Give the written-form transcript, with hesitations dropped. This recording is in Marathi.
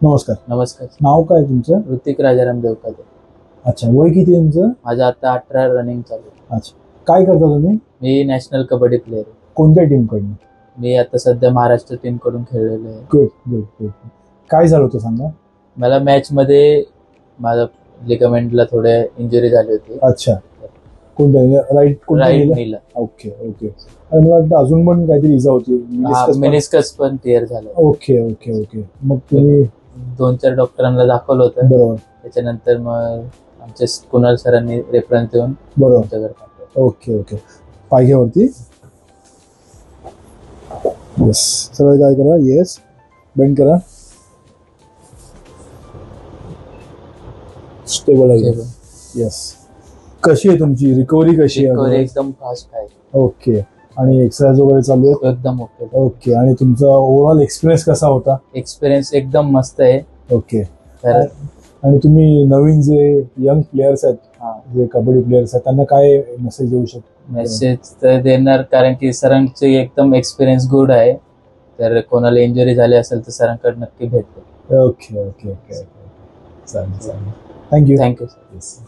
नमस्कार. नमस्कार. नाव काय तुमचं? ऋतिक राजाराम देवकाते. अच्छा, वय किती आहे तुमचं? माझं आता 18 रनिंग चालू आहे. अच्छा, काय करता तुम्ही? मी नॅशनल कबड्डी प्लेअर आहे. कोणत्या टीम कडनं? मी आता सध्या महाराष्ट्र टीम कडून खेळलेलो आहे. Good good good. काय झालं होतं सांगा. मला मॅच मध्ये माझा लिगामेंटला थोडे इंजुरी झाली होती. अच्छा, कोणत्या राईट राईट नीला. Okay okay. आणि मला वाटतं अजून पण काहीतरी इजा होती. मेनिस्कस पण टिअर झालं. Okay okay okay. मग तुम्ही 2-4 डॉक्टरांना दाखवलं होतं. बरोबर. त्याच्यानंतर मग आमचे कुणाल सरांनी रेफरन्स देऊन बरोबर. आमच्याकडे पाठवलं. Okay okay. पायघ्यावरती येस. सरळ काय करा. येस, बेंड करा. स्टेबल आहे. येस. कशी आहे तुमची रिकव्हरी? कशी रिकव्हरी आहे? एकदम फास्ट आहे. ओके. आणि एक्सरसाइज वगैरे चालू आहे? एकदम ओके. ओके. आणि तुमचा ओव्हरऑल एक्सपिरियन्स कसा होता? एक्सपिरियन्स एकदम मस्त आहे. ओके. तर आणि तुम्ही नवीन जे यंग प्लेयर्स आहेत, जे कबड्डी प्लेयर्स आहेत, त्यांना काय मेसेज देऊ शकतो? मेसेज तर देणार, कारण की सरांचे एकदम एक्सपिरियन्स गुड आहे. तर कोणाला इंजुरी झाली असेल तर सरांकडे नक्की भेटतो. Okay okay okay. चालेल चालेल. थँक्यू. Thank you sir.